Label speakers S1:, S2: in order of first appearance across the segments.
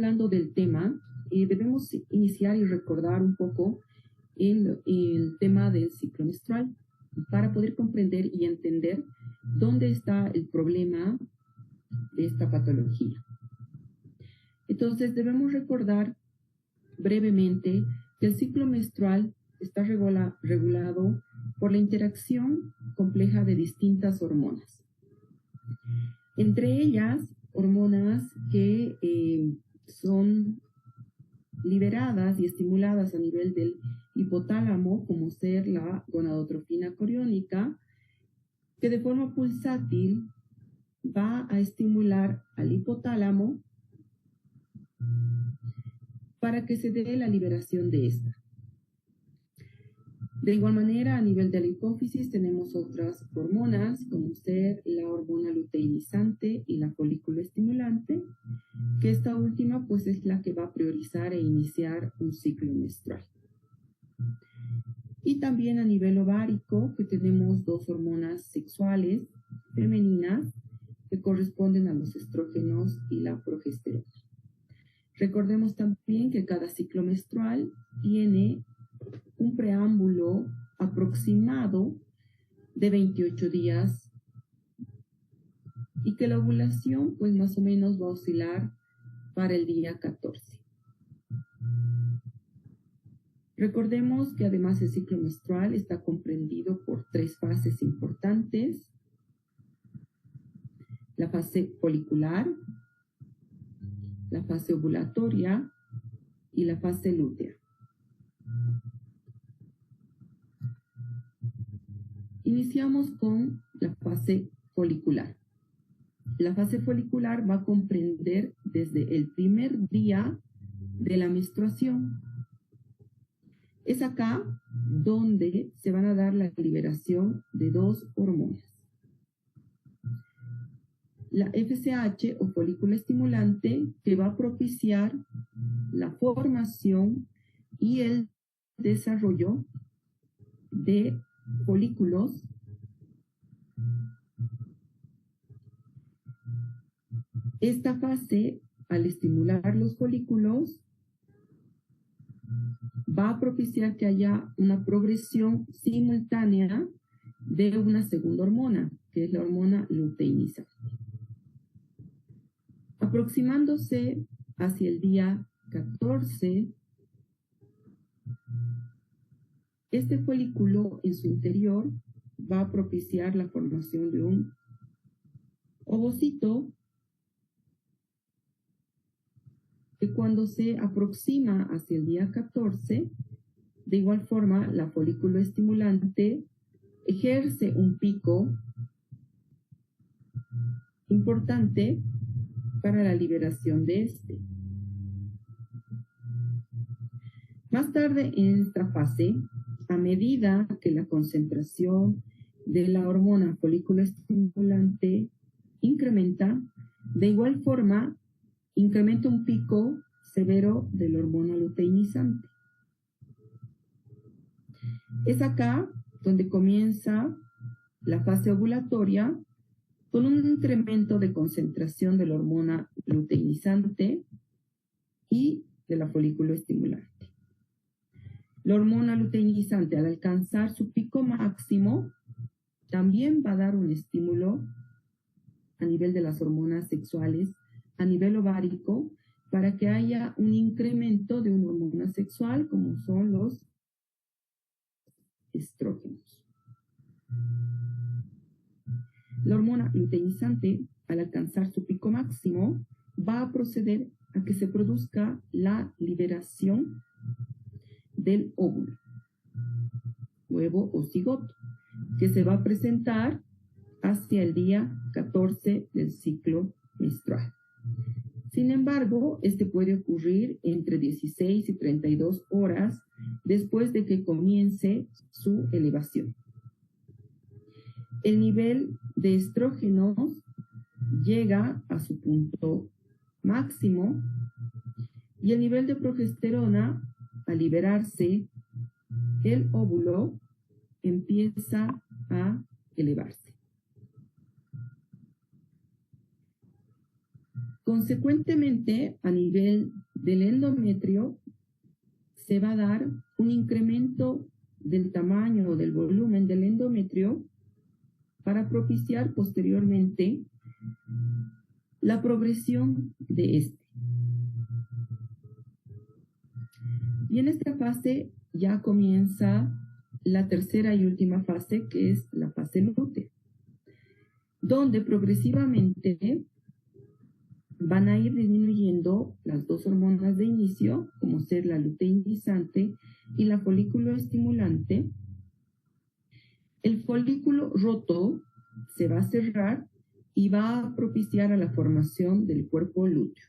S1: hablando del tema, debemos iniciar y recordar un poco el tema del ciclo menstrual para poder comprender y entender dónde está el problema de esta patología. Entonces, debemos recordar brevemente que el ciclo menstrual está regulado por la interacción compleja de distintas hormonas. Entre ellas, hormonas que son liberadas y estimuladas a nivel del hipotálamo, como ser la gonadotrofina coriónica, que de forma pulsátil va a estimular al hipotálamo para que se dé la liberación de esta. De igual manera, a nivel de la hipófisis tenemos otras hormonas, como ser la hormona luteinizante y la folículo estimulante, que esta última pues es la que va a priorizar e iniciar un ciclo menstrual. Y también a nivel ovárico, que tenemos dos hormonas sexuales femeninas que corresponden a los estrógenos y la progesterona. Recordemos también que cada ciclo menstrual tiene un preámbulo aproximado de 28 días y que la ovulación pues más o menos va a oscilar para el día 14. Recordemos que además el ciclo menstrual está comprendido por 3 fases importantes: la fase folicular, la fase ovulatoria y la fase lútea. Iniciamos con la fase folicular. La fase folicular va a comprender desde el primer día de la menstruación. Es acá donde se van a dar la liberación de 2 hormonas. La FSH o folículo estimulante, que va a propiciar la formación y el desarrollo de folículos Esta fase, al estimular los folículos, va a propiciar que haya una progresión simultánea de una segunda hormona, que es la hormona luteinizante. Aproximándose hacia el día 14, este folículo en su interior va a propiciar la formación de un ovocito que cuando se aproxima hacia el día 14, de igual forma la folículo estimulante ejerce un pico importante para la liberación de este. Más tarde en esta fase, a medida que la concentración de la hormona folículo estimulante incrementa, de igual forma incrementa un pico severo de la hormona luteinizante. Es acá donde comienza la fase ovulatoria con un incremento de concentración de la hormona luteinizante y de la folículo estimulante. La hormona luteinizante, al alcanzar su pico máximo, también va a dar un estímulo a nivel de las hormonas sexuales, a nivel ovárico, para que haya un incremento de una hormona sexual, como son los estrógenos. La hormona luteinizante, al alcanzar su pico máximo, va a proceder a que se produzca la liberación del óvulo, huevo o cigoto, que se va a presentar hacia el día 14 del ciclo menstrual. Sin embargo, este puede ocurrir entre 16 y 32 horas después de que comience su elevación. El nivel de estrógenos llega a su punto máximo y el nivel de progesterona, al liberarse el óvulo, empieza a elevarse. Consecuentemente, a nivel del endometrio, se va a dar un incremento del tamaño o del volumen del endometrio para propiciar posteriormente la progresión de este. Y en esta fase ya comienza la tercera y última fase, que es la fase lútea, donde progresivamente van a ir disminuyendo las dos hormonas de inicio, como ser la luteinizante y la folículo estimulante. El folículo roto se va a cerrar y va a propiciar a la formación del cuerpo lúteo.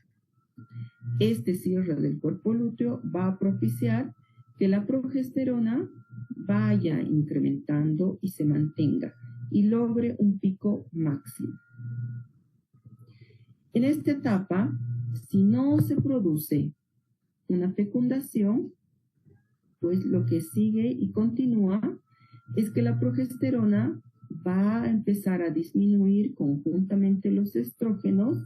S1: Este cierre del cuerpo lúteo va a propiciar que la progesterona vaya incrementando y se mantenga y logre un pico máximo. En esta etapa, si no se produce una fecundación, pues lo que sigue y continúa es que la progesterona va a empezar a disminuir conjuntamente los estrógenos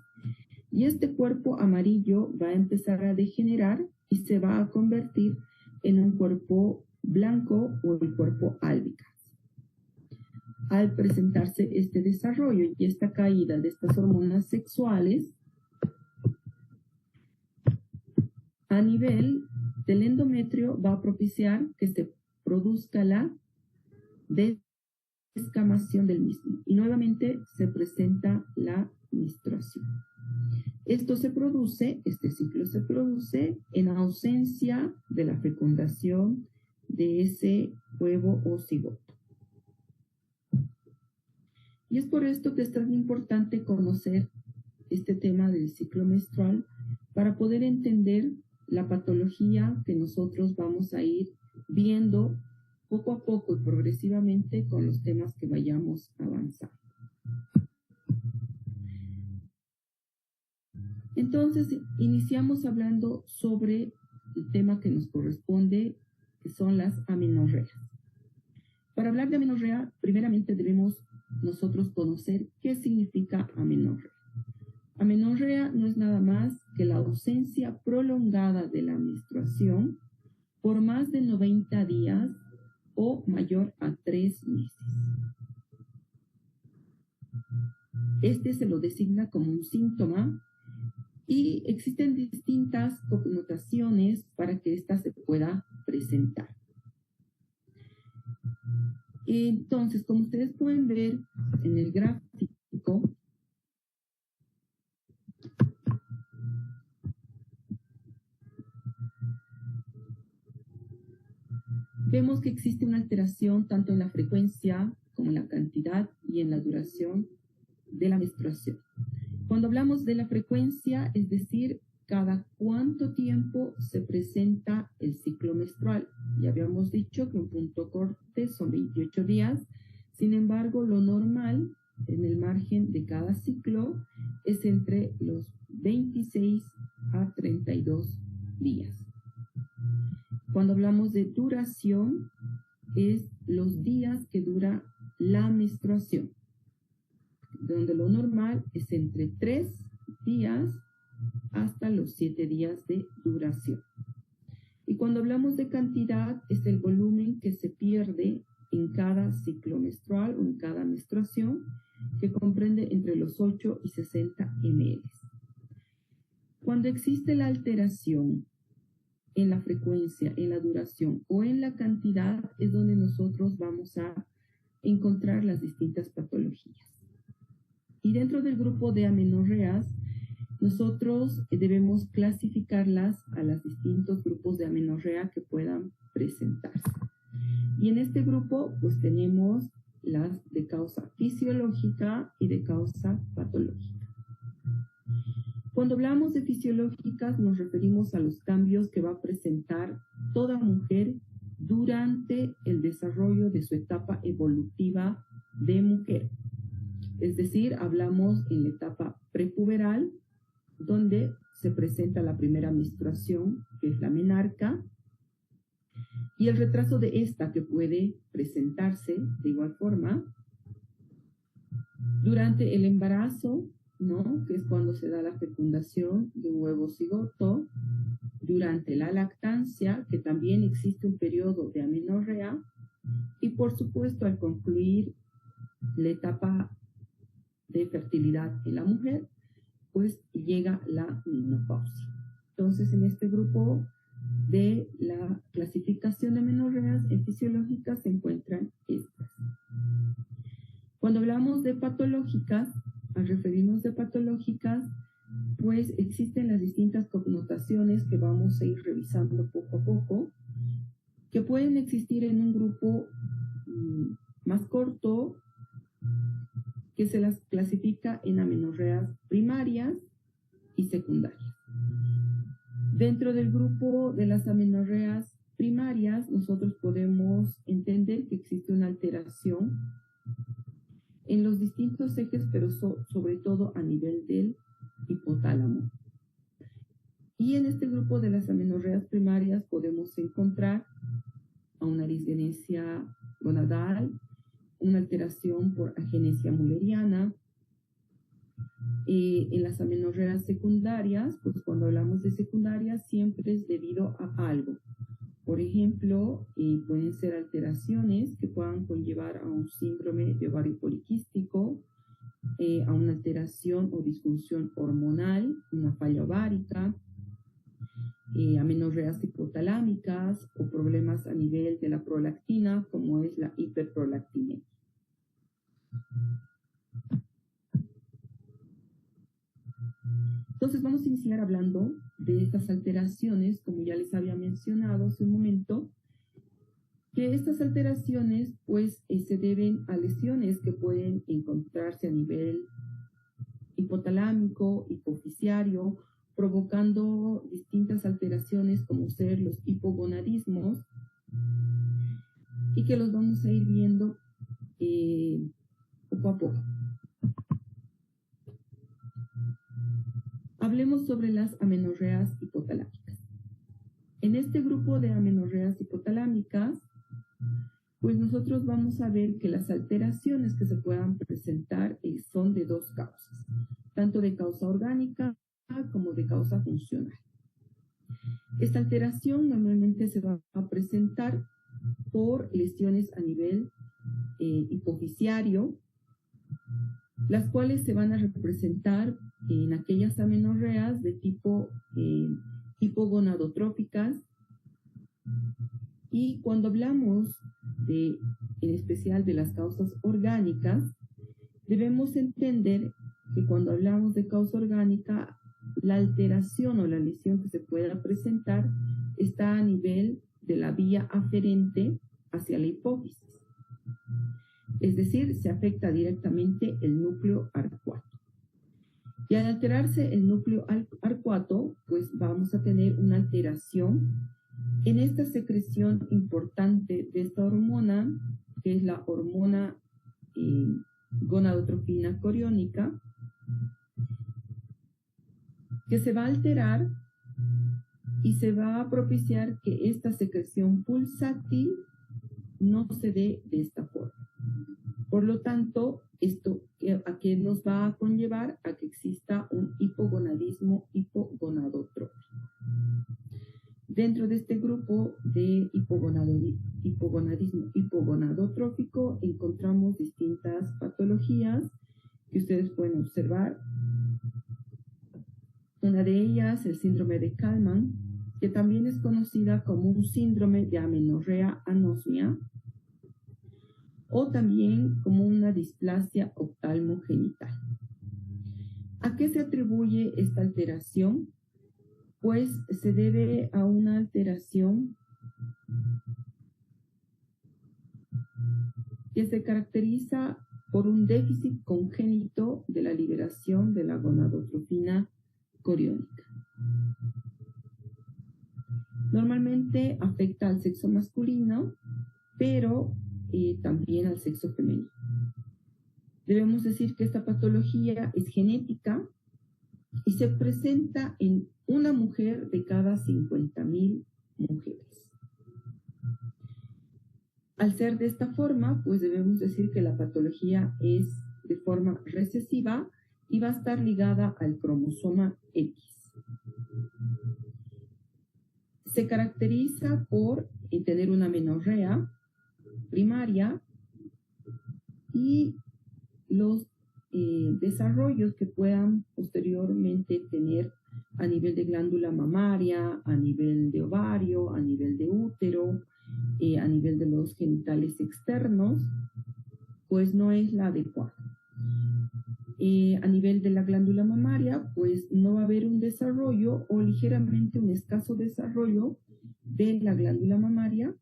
S1: y este cuerpo amarillo va a empezar a degenerar y se va a convertir en un cuerpo blanco o el cuerpo albicans. Al presentarse este desarrollo y esta caída de estas hormonas sexuales, a nivel del endometrio va a propiciar que se produzca la descamación del mismo y nuevamente se presenta la menstruación. Este ciclo se produce en ausencia de la fecundación de ese huevo o cigoto. Y es por esto que es tan importante conocer este tema del ciclo menstrual para poder entender la patología que nosotros vamos a ir viendo poco a poco y progresivamente con los temas que vayamos avanzando. Entonces, iniciamos hablando sobre el tema que nos corresponde, que son las amenorreas. Para hablar de amenorrea, primeramente debemos nosotros conocer qué significa amenorrea. Amenorrea no es nada más que la ausencia prolongada de la menstruación por más de 90 días o mayor a 3 meses. Este se lo designa como un síntoma y existen distintas connotaciones para que ésta se pueda presentar. Entonces, como ustedes pueden ver en el gráfico, vemos que existe una alteración tanto en la frecuencia como en la cantidad y en la duración de la menstruación. Cuando hablamos de la frecuencia, es decir, cada cuánto tiempo se presenta el ciclo menstrual. Ya habíamos dicho que un punto corte son 28 días, sin embargo, lo normal en el margen de cada ciclo es entre los 26 a 32 días. Cuando hablamos de duración, es los días que dura la menstruación, donde lo normal es entre 3 días hasta los 7 días de duración. Y cuando hablamos de cantidad, es el volumen que se pierde en cada ciclo menstrual o en cada menstruación, que comprende entre los 8 y 60 ml. Cuando existe la alteración en la frecuencia, en la duración o en la cantidad, es donde nosotros vamos a encontrar las distintas patologías. Y dentro del grupo de amenorreas, nosotros debemos clasificarlas a los distintos grupos de amenorrea que puedan presentarse. Y en este grupo, pues tenemos las de causa fisiológica y de causa patológica. Cuando hablamos de fisiológicas, nos referimos a los cambios que va a presentar toda mujer durante el desarrollo de su etapa evolutiva de mujer. Es decir, hablamos en la etapa prepuberal, donde se presenta la primera menstruación, que es la menarca, y el retraso de esta que puede presentarse de igual forma durante el embarazo ¿no? Que es cuando se da la fecundación de un huevo cigoto, durante la lactancia, que también existe un periodo de amenorrea, y por supuesto al concluir la etapa de fertilidad en la mujer, pues llega la menopausia. Entonces, en este grupo de la clasificación de amenorreas fisiológicas se encuentran estas. Cuando hablamos de patológicas, al referirnos de patológicas, pues existen las distintas connotaciones que vamos a ir revisando poco a poco, que pueden existir en un grupo más corto, que se las clasifica en amenorreas primarias y secundarias. Dentro del grupo de las amenorreas primarias, nosotros podemos entender que existe una alteración en los distintos ejes, pero sobre todo a nivel del hipotálamo. Y en este grupo de las amenorreas primarias podemos encontrar a una disgenesia gonadal, una alteración por agenesia mulleriana. En las amenorreas secundarias, pues cuando hablamos de secundarias siempre es debido a algo. Por ejemplo, pueden ser alteraciones que puedan conllevar a un síndrome de ovario poliquístico, a una alteración o disfunción hormonal, una falla ovárica, amenorreas hipotalámicas o problemas a nivel de la prolactina, como es la hiperprolactinemia. Entonces vamos a iniciar hablando de estas alteraciones, como ya les había mencionado hace un momento, que estas alteraciones pues se deben a lesiones que pueden encontrarse a nivel hipotalámico, hipofisiario, provocando distintas alteraciones como ser los hipogonadismos, y que los vamos a ir viendo poco a poco. Hablemos sobre las amenorreas hipotalámicas. En este grupo de amenorreas hipotalámicas, pues nosotros vamos a ver que las alteraciones que se puedan presentar son de dos causas, tanto de causa orgánica como de causa funcional. Esta alteración normalmente se va a presentar por lesiones a nivel hipofisiario, las cuales se van a representar en aquellas amenorreas de tipo hipogonadotróficas. Y cuando hablamos en especial de las causas orgánicas, debemos entender que cuando hablamos de causa orgánica, la alteración o la lesión que se pueda presentar está a nivel de la vía aferente hacia la hipófisis. Es decir, se afecta directamente el núcleo arcuato. Y al alterarse el núcleo arcuato, pues vamos a tener una alteración en esta secreción importante de esta hormona, que es la hormona gonadotropina coriónica, que se va a alterar y se va a propiciar que esta secreción pulsátil no se dé de esta forma. Por lo tanto, esto a qué nos va a conllevar a que exista un hipogonadismo hipogonadotrófico. Dentro de este grupo de hipogonadismo hipogonadotrófico encontramos distintas patologías que ustedes pueden observar. Una de ellas, el síndrome de Kallmann, que también es conocida como un síndrome de amenorrea anosmia, o también como una displasia oftalmogenital. ¿A qué se atribuye esta alteración? Pues se debe a una alteración que se caracteriza por un déficit congénito de la liberación de la gonadotropina coriónica. Normalmente afecta al sexo masculino, pero también al sexo femenino. Debemos decir que esta patología es genética y se presenta en una mujer de cada 50,000 mujeres. Al ser de esta forma, pues debemos decir que la patología es de forma recesiva y va a estar ligada al cromosoma X. Se caracteriza por tener una amenorrea primaria y los desarrollos que puedan posteriormente tener a nivel de glándula mamaria, a nivel de ovario, a nivel de útero, a nivel de los genitales externos, pues no es la adecuada. A nivel de la glándula mamaria, pues no va a haber un desarrollo o ligeramente un escaso desarrollo de la glándula mamaria.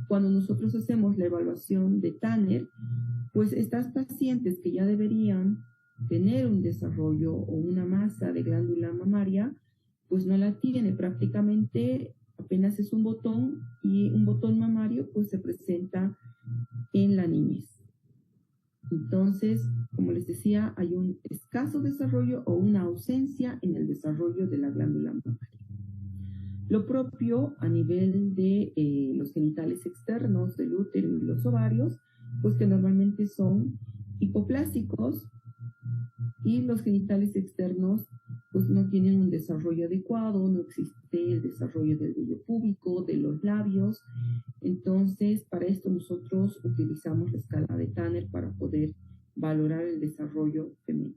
S1: Cuando nosotros hacemos la evaluación de Tanner, pues estas pacientes que ya deberían tener un desarrollo o una masa de glándula mamaria, pues no la tiene, prácticamente apenas es un botón, y un botón mamario pues se presenta en la niñez. Entonces, como les decía, hay un escaso desarrollo o una ausencia en el desarrollo de la glándula mamaria. Lo propio a nivel de los genitales externos del útero y los ovarios, pues que normalmente son hipoplásicos, y los genitales externos pues no tienen un desarrollo adecuado, no existe el desarrollo del vello púbico, de los labios. Entonces, para esto nosotros utilizamos la escala de Tanner para poder valorar el desarrollo femenino.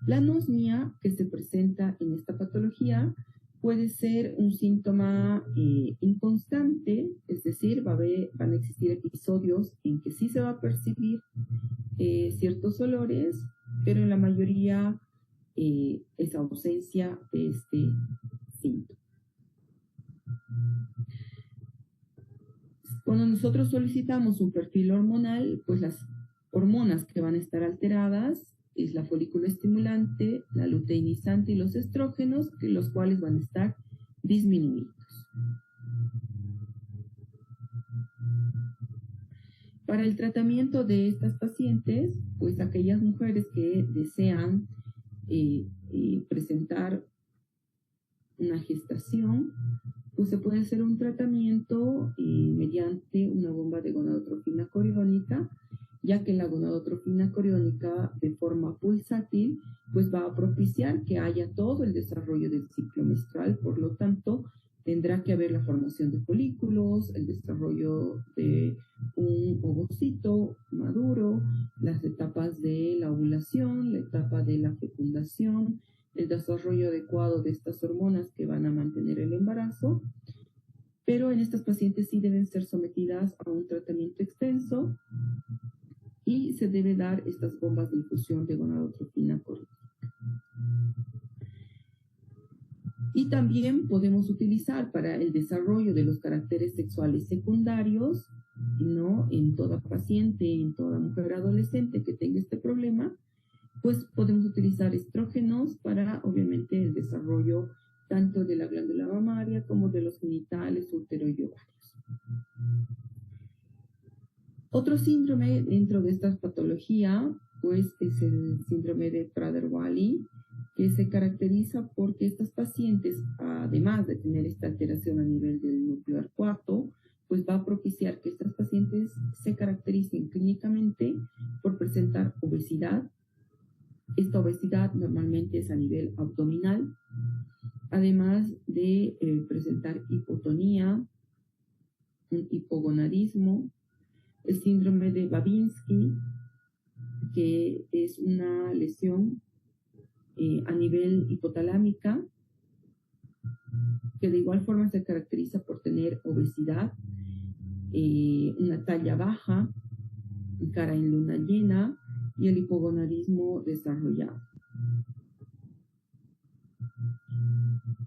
S1: La anosmia que se presenta en esta patología puede ser un síntoma inconstante, es decir, van a existir episodios en que sí se va a percibir ciertos olores, pero en la mayoría es ausencia de este síntoma. Cuando nosotros solicitamos un perfil hormonal, pues las hormonas que van a estar alteradas es la folículo estimulante, la luteinizante y los estrógenos, los cuales van a estar disminuidos. Para el tratamiento de estas pacientes, pues aquellas mujeres que desean presentar una gestación, pues se puede hacer un tratamiento mediante una bomba de gonadotrofina coriónica, ya que la gonadotrofina coriónica de forma pulsátil pues va a propiciar que haya todo el desarrollo del ciclo menstrual. Por lo tanto, tendrá que haber la formación de folículos, el desarrollo de un ovocito maduro, las etapas de la ovulación, la etapa de la fecundación, el desarrollo adecuado de estas hormonas que van a mantener el embarazo. Pero en estas pacientes sí deben ser sometidas a un tratamiento extenso y se debe dar estas bombas de infusión de gonadotrofina coriónica. Y también podemos utilizar para el desarrollo de los caracteres sexuales secundarios, ¿no? En toda paciente, en toda mujer adolescente que tenga este problema, pues podemos utilizar estrógenos para, obviamente, el desarrollo tanto de la glándula mamaria como de los genitales, útero y ovarios. Otro síndrome dentro de esta patología, pues, es el síndrome de Prader-Willi, que se caracteriza porque estas pacientes, además de tener esta alteración a nivel del núcleo arcuato, pues va a propiciar que estas pacientes se caractericen clínicamente por presentar obesidad. Esta obesidad normalmente es a nivel abdominal, además de presentar hipotonía, un hipogonadismo, el síndrome de Babinski, que es una lesión a nivel hipotalámica, que de igual forma se caracteriza por tener obesidad, una talla baja, cara en luna llena y el hipogonadismo desarrollado.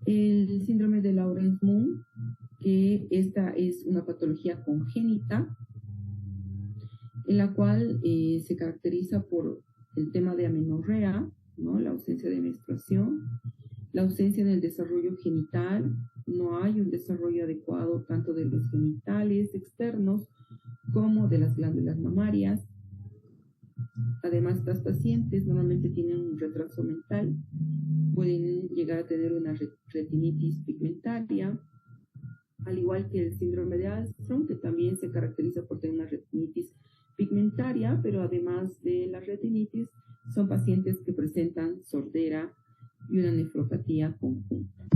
S1: El síndrome de Laurence-Moon, que esta es una patología congénita, en la cual se caracteriza por el tema de amenorrea, ¿no? La ausencia de menstruación, la ausencia en el desarrollo genital, no hay un desarrollo adecuado tanto de los genitales externos como de las glándulas mamarias. Además, estas pacientes normalmente tienen un retraso mental, pueden llegar a tener una retinitis pigmentaria, al igual que el síndrome de Armstrong, que también se caracteriza por tener una retinitis pigmentaria, pero además de la retinitis, son pacientes que presentan sordera y una nefropatía conjunta.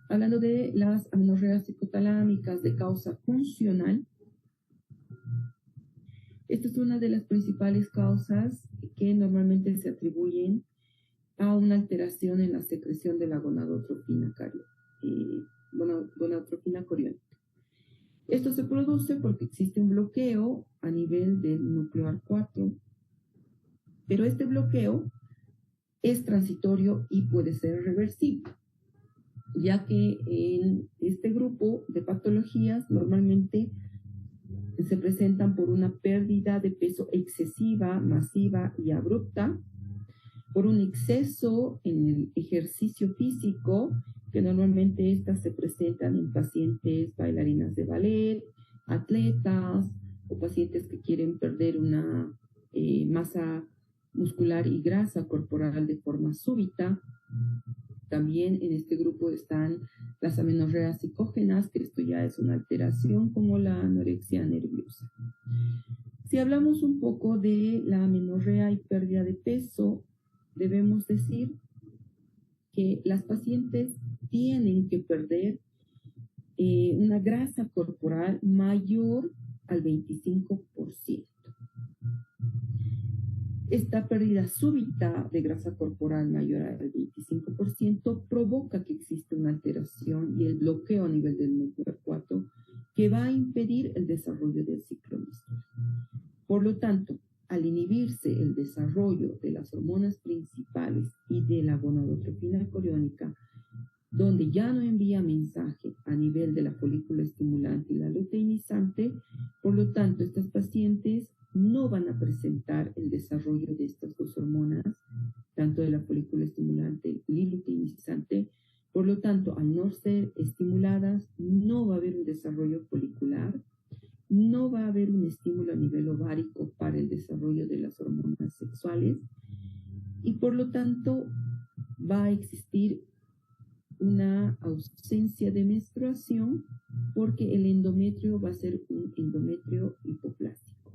S1: Hablando de las amenorreas hipotalámicas de causa funcional, esta es una de las principales causas que normalmente se atribuyen a una alteración en la secreción de la gonadotropina coriónica. Esto se produce porque existe un bloqueo a nivel del núcleo 4, pero este bloqueo es transitorio y puede ser reversible, ya que en este grupo de patologías normalmente se presentan por una pérdida de peso excesiva, masiva y abrupta, por un exceso en el ejercicio físico, que normalmente estas se presentan en pacientes bailarinas de ballet, atletas o pacientes que quieren perder una masa muscular y grasa corporal de forma súbita. También en este grupo están las amenorreas psicógenas, que esto ya es una alteración como la anorexia nerviosa. Si hablamos un poco de la amenorrea y pérdida de peso, debemos decir que las pacientes tienen que perder una grasa corporal mayor al 25%. Esta pérdida súbita de grasa corporal mayor al 25% provoca que existe una alteración y el bloqueo a nivel del núcleo 4 que va a impedir el desarrollo del ciclo menstrual. Por lo tanto, al inhibirse el desarrollo de las hormonas principales y de la gonadotropina coriónica, donde ya no envía mensaje a nivel de la folícula estimulante y la luteinizante, por lo tanto, estas pacientes no van a presentar el desarrollo de estas dos hormonas, tanto de la folícula estimulante y luteinizante. Por lo tanto, al no ser estimuladas, no va a haber un desarrollo folicular, no va a haber un estímulo a nivel ovárico para el desarrollo de las hormonas sexuales y por lo tanto va a existir una ausencia de menstruación porque el endometrio va a ser un endometrio hipoplásico.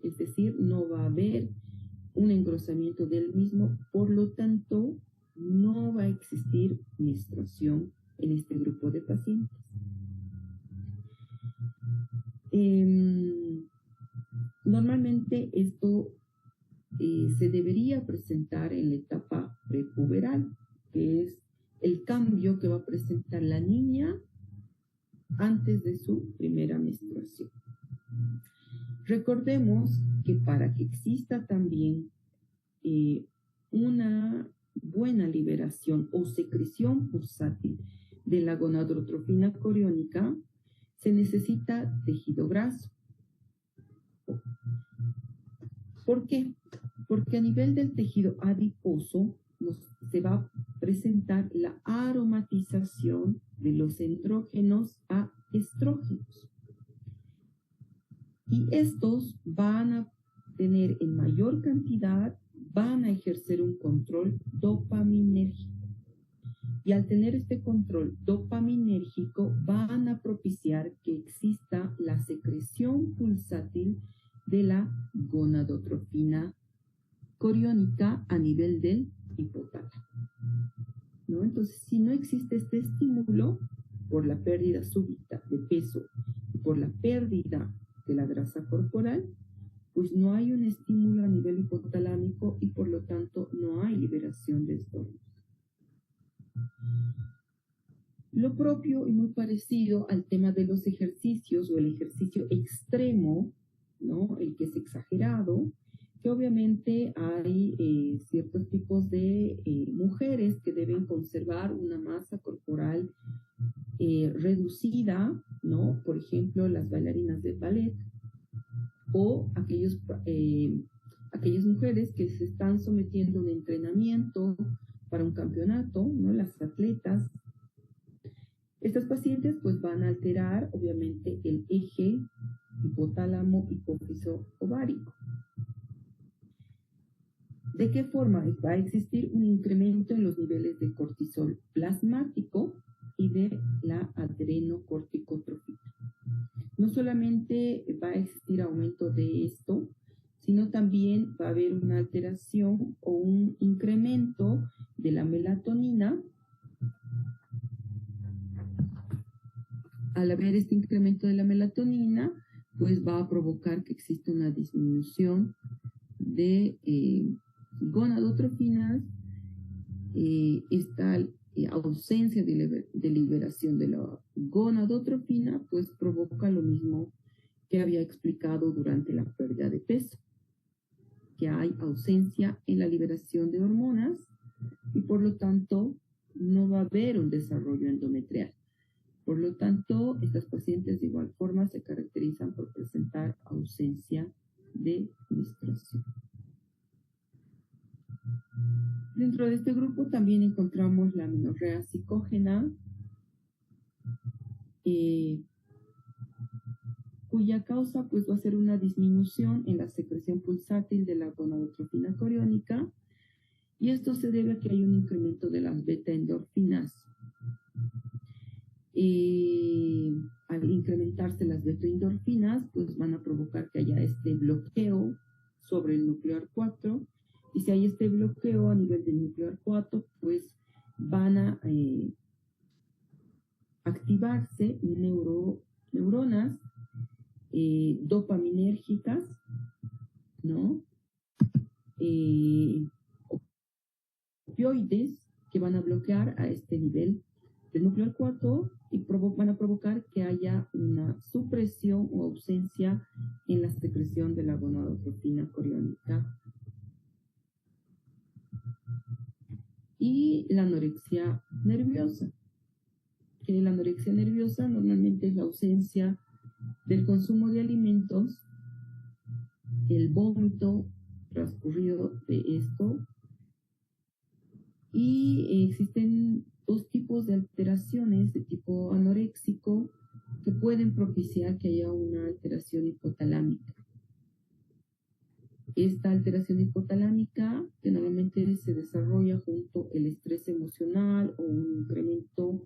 S1: Es decir, no va a haber un engrosamiento del mismo, por lo tanto, no va a existir menstruación en este grupo de pacientes. Normalmente esto se debería presentar en la etapa prepuberal, que es el cambio que va a presentar la niña antes de su primera menstruación. Recordemos que para que exista también una buena liberación o secreción pulsátil de la gonadotropina coriónica, se necesita tejido graso. ¿Por qué? Porque a nivel del tejido adiposo se va a presentar la aromatización de los andrógenos a estrógenos. Y estos van a tener en mayor cantidad, van a ejercer un control dopaminérgico. Y al tener este control dopaminérgico, van a propiciar que exista la secreción pulsátil de la gonadotropina coriónica a nivel del hipotálamo, ¿no? Entonces, si no existe este estímulo por la pérdida súbita de peso y por la pérdida de la grasa corporal, pues no hay un estímulo a nivel hipotalámico y por lo tanto no hay liberación de estrógenos. Lo propio y muy parecido al tema de los ejercicios o el ejercicio extremo, ¿no? El que es exagerado, que obviamente hay ciertos tipos de mujeres que deben conservar una masa corporal reducida, ¿no? Por ejemplo, las bailarinas de ballet o aquellas mujeres que se están sometiendo a un entrenamiento para un campeonato, ¿no? Las atletas. Estas pacientes pues van a alterar obviamente el eje hipotálamo hipófiso ovárico. ¿De qué forma? Va a existir un incremento en los niveles de cortisol plasmático y de la adrenocorticotropina. no solamente va a existir aumento de esto, sino también va a haber una alteración o un incremento de la melatonina. Al haber este incremento de la melatonina, pues va a provocar que exista una disminución de gonadotrofinas, esta ausencia de liberación de la gonadotropina, pues provoca lo mismo que había explicado durante la pérdida de peso, que hay ausencia en la liberación de hormonas y por lo tanto no va a haber un desarrollo endometrial. Por lo tanto, estas pacientes de igual forma se caracterizan por presentar ausencia de menstruación. Dentro de este grupo también encontramos la amenorrea psicógena, cuya causa pues va a ser una disminución en la secreción pulsátil de la gonadotrofina coriónica, y esto se debe a que hay un incremento de las beta-endorfinas. Al incrementarse las beta-endorfinas, pues van a provocar que haya este bloqueo sobre el núcleo 4, y si hay este bloqueo a nivel del núcleo 4, pues van a activarse neuronas dopaminérgicas, ¿no? Opioides que van a bloquear a este nivel del núcleo 4 y van a provocar que haya una supresión o ausencia en la secreción de la gonadotrofina coriónica. Y la anorexia nerviosa, que la anorexia nerviosa normalmente es la ausencia del consumo de alimentos, el vómito transcurrido de esto, y existen dos tipos de alteraciones de tipo anoréxico que pueden propiciar que haya una alteración hipotalámica. Esta alteración hipotalámica, que normalmente se desarrolla junto al estrés emocional o un incremento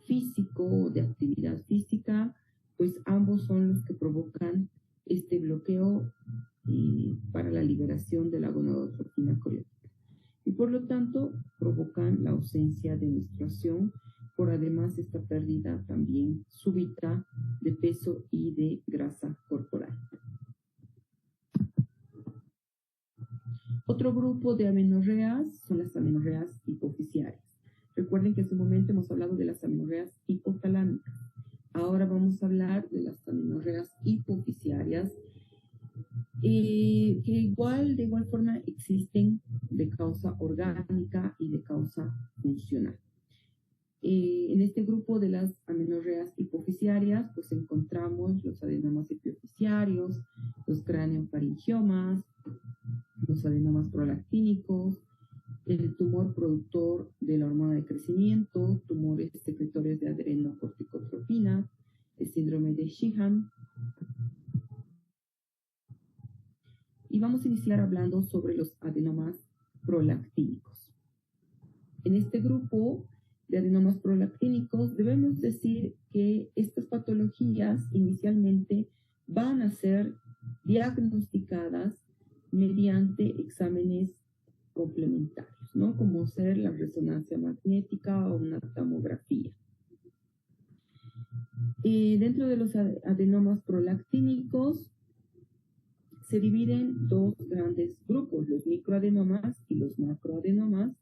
S1: físico, de actividad física, pues ambos son los que provocan este bloqueo para la liberación de la gonadotrofina coriónica. Y por lo tanto provocan la ausencia de menstruación, por además esta pérdida también súbita de peso y de grasa corporal. Otro grupo de amenorreas son las amenorreas hipofisiarias. Recuerden que en su momento hemos hablado de las amenorreas hipotalámicas. Ahora vamos a hablar de las amenorreas hipofisiarias, que de igual forma existen de causa orgánica y de causa funcional. En este grupo de las amenorreas hipofisiarias pues encontramos los adenomas epifisiarios, los craneofaringiomas, los adenomas prolactínicos, el tumor productor de la hormona de crecimiento, tumores secretores de adrenocorticotropina, el síndrome de Sheehan. Y vamos a iniciar hablando sobre los adenomas prolactínicos. En este grupo de adenomas prolactínicos debemos decir que estas patologías inicialmente van a ser diagnosticadas mediante exámenes complementarios, ¿no? Como ser la resonancia magnética o una tomografía. Dentro de los adenomas prolactínicos se dividen dos grandes grupos, los microadenomas y los macroadenomas,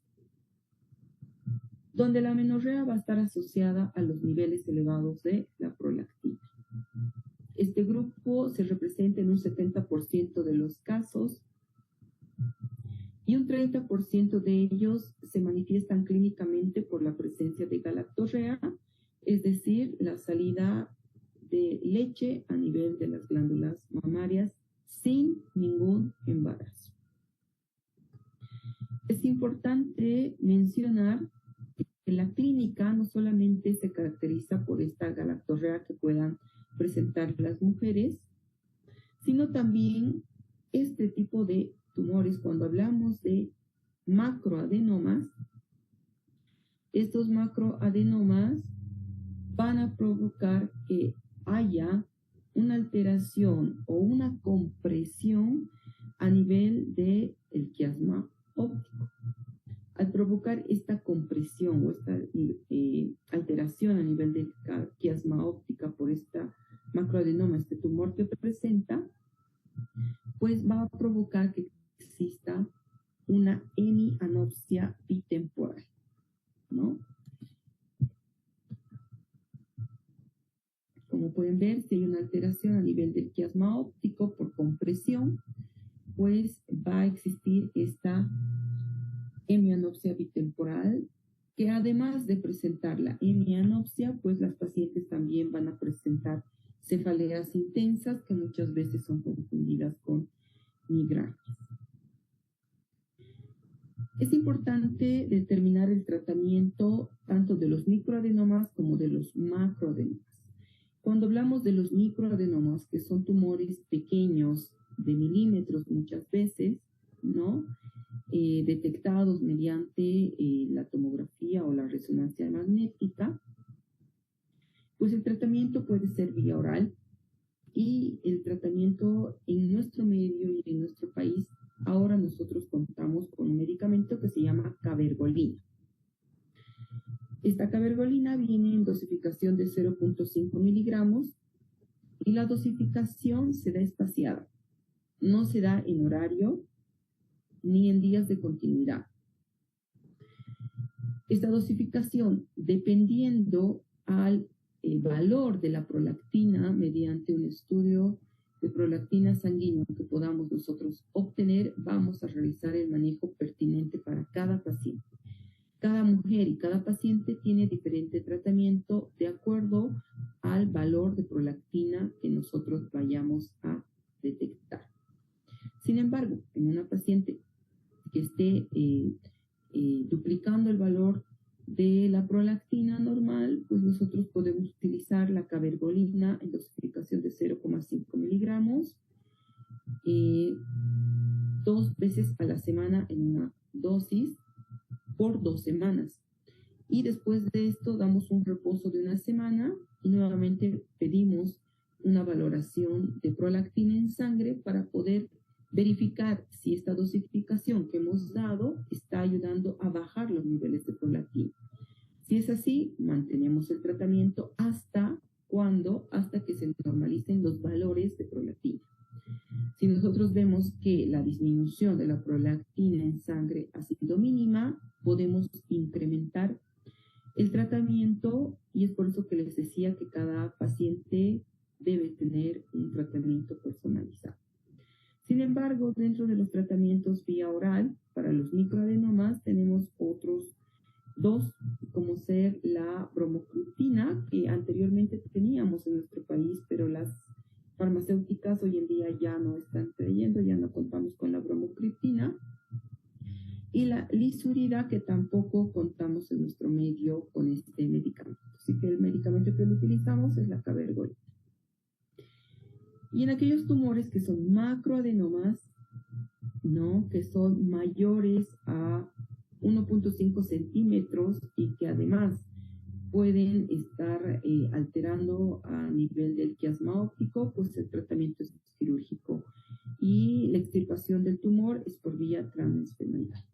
S1: donde la amenorrea va a estar asociada a los niveles elevados de la prolactina. Este grupo se representa en un 70% de los casos y un 30% de ellos se manifiestan clínicamente por la presencia de galactorrea, es decir, la salida de leche a nivel de las glándulas mamarias sin ningún embarazo. Es importante mencionar que la clínica no solamente se caracteriza por esta galactorrea que puedan presentar las mujeres, sino también este tipo de tumores. Cuando hablamos de macroadenomas, estos macroadenomas van a provocar que haya una alteración o una compresión a nivel del quiasma óptico. Al provocar esta compresión o esta alteración a nivel del quiasma óptica por esta macroadenoma, este tumor que presenta, pues va a provocar que exista una hemianopsia bitemporal, ¿no? Como pueden ver, si hay una alteración a nivel del quiasma óptico por compresión, pues va a existir esta hemianopsia bitemporal, que además de presentar la hemianopsia, pues las pacientes también van a presentar cefaleas intensas que muchas veces son confundidas con migrañas. Es importante determinar el tratamiento tanto de los microadenomas como de los macroadenomas. Cuando hablamos de los microadenomas, que son tumores pequeños de milímetros muchas veces, ¿no? Detectados mediante la tomografía o la resonancia magnética, pues el tratamiento puede ser vía oral, y el tratamiento en nuestro medio y en nuestro país, ahora nosotros contamos con un medicamento que se llama cabergolina. Esta cabergolina viene en dosificación de 0.5 miligramos y la dosificación se da espaciada. No se da en horario ni en días de continuidad. Esta dosificación, dependiendo al valor de la prolactina mediante un estudio de prolactina sanguínea que podamos nosotros obtener, vamos a realizar el manejo pertinente para cada paciente. Cada mujer y cada paciente tiene diferente tratamiento de acuerdo al valor de prolactina que nosotros vayamos a detectar. Sin embargo, en una paciente que esté duplicando el valor de la prolactina normal, pues nosotros podemos utilizar la cabergolina en dosificación de 0,5 miligramos 2 veces a la semana en una dosis por 2 semanas. Y después de esto damos un reposo de una semana y nuevamente pedimos una valoración de prolactina en sangre para poder verificar si esta dosificación que hemos dado está ayudando a bajar los niveles de prolactina. Si es así, mantenemos el tratamiento hasta que se normalicen los valores de prolactina. Si nosotros vemos que la disminución de la prolactina en sangre ha sido mínima, podemos incrementar el tratamiento, y es por eso que les decía que cada paciente debe tener un tratamiento personalizado. Sin embargo, dentro de los tratamientos vía oral para los microadenomas tenemos otros 2, como ser la bromocriptina, que anteriormente teníamos en nuestro país, pero las farmacéuticas hoy en día ya no están trayendo, ya no contamos con la bromocriptina, y la lisurida, que tampoco contamos en nuestro medio con este medicamento. Así que el medicamento que lo utilizamos es la cabergolina. Y en aquellos tumores que son macroadenomas, ¿no?, que son mayores a 1.5 centímetros y que además pueden estar alterando a nivel del quiasma óptico, pues el tratamiento es quirúrgico y la extirpación del tumor es por vía transfemoral,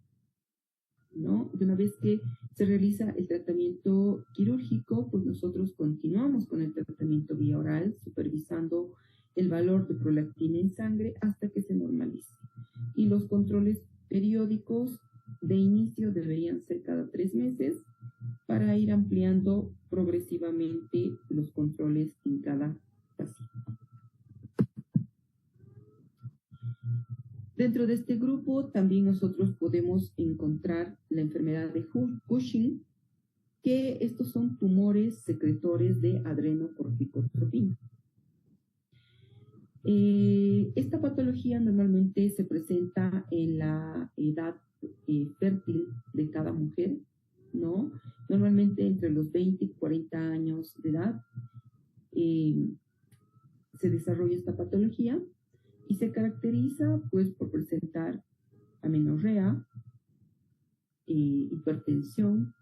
S1: ¿no? De una vez que se realiza el tratamiento quirúrgico, pues nosotros continuamos con el tratamiento vía oral, supervisando el valor de prolactina en sangre hasta que se normalice. Y los controles periódicos de inicio deberían ser cada 3 meses para ir ampliando progresivamente los controles en cada paciente. Dentro de este grupo también nosotros podemos encontrar la enfermedad de Cushing, que estos son tumores secretores de adrenocorticotropina. Esta patología normalmente se presenta en la edad fértil de cada mujer, ¿no? Normalmente entre los 20 y 40 años de edad se desarrolla esta patología y se caracteriza pues por presentar amenorrea, hipertensión,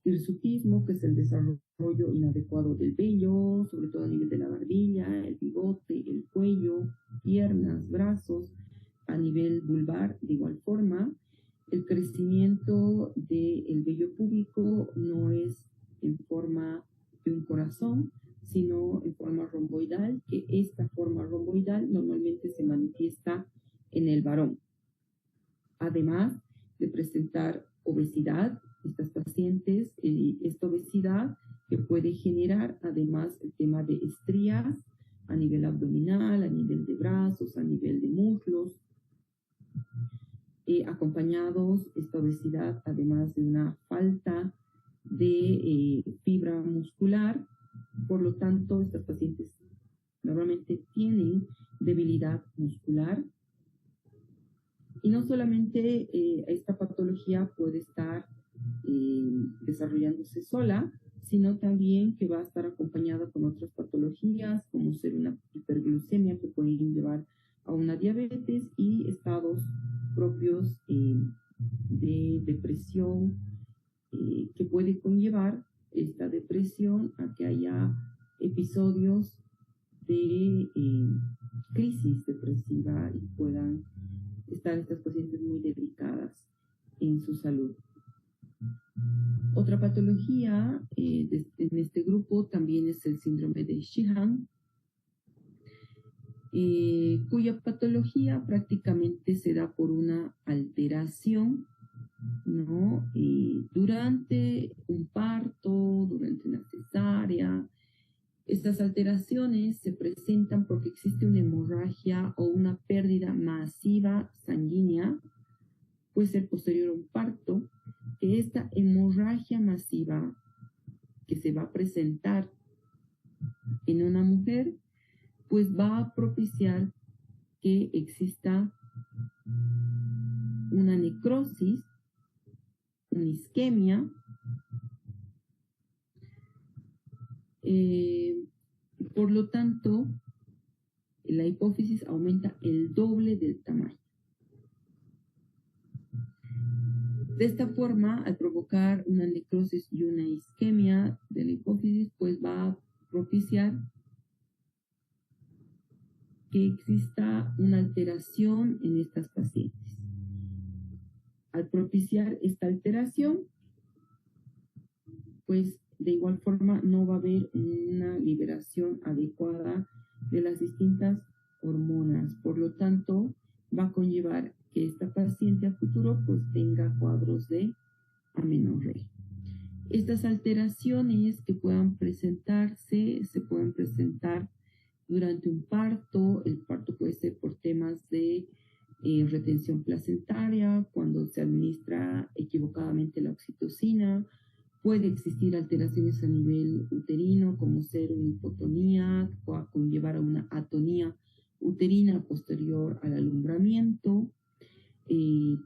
S1: hirsutismo, que es el desarrollo inadecuado del vello, sobre todo a nivel de la barbilla, el bigote, el cuello, piernas, brazos, a nivel vulvar de igual forma. El crecimiento del vello púbico no es en forma de un corazón, sino en forma romboidal, que esta forma romboidal normalmente se manifiesta en el varón. Además de presentar obesidad, estas pacientes, esta obesidad que puede generar además el tema de estrías a nivel abdominal, a nivel de brazos, a nivel de muslos, acompañados esta obesidad además de una falta de fibra muscular. Por lo tanto, estas pacientes normalmente tienen debilidad muscular. Y no solamente esta patología puede estar desarrollándose sola, sino también que va a estar acompañada con otras patologías, como ser una hiperglucemia que puede llevar a una diabetes y estados propios de depresión que puede conllevar esta depresión a que haya episodios de crisis depresiva y puedan estar estas pacientes muy delicadas en su salud. Otra patología en este grupo también es el síndrome de Sheehan, cuya patología prácticamente se da por una alteración, ¿no? Durante un parto, durante una cesárea. Estas alteraciones se presentan porque existe una hemorragia o una pérdida masiva sanguínea, puede ser posterior a un parto, que esta hemorragia masiva que se va a presentar en una mujer, pues va a propiciar que exista una necrosis, una isquemia, por lo tanto, la hipófisis aumenta el doble del tamaño. De esta forma, al provocar una necrosis y una isquemia de la hipófisis, pues va a propiciar que exista una alteración en estas pacientes. Al propiciar esta alteración, pues de igual forma no va a haber una liberación adecuada de las distintas hormonas. Por lo tanto, va a conllevar que esta paciente a futuro pues tenga cuadros de amenorrea. Estas alteraciones que puedan presentarse, se pueden presentar durante un parto. El parto puede ser por temas de retención placentaria, cuando se administra equivocadamente la oxitocina. Puede existir alteraciones a nivel uterino, como ser una hipotonía, que pueda conllevar a una atonía uterina posterior al alumbramiento.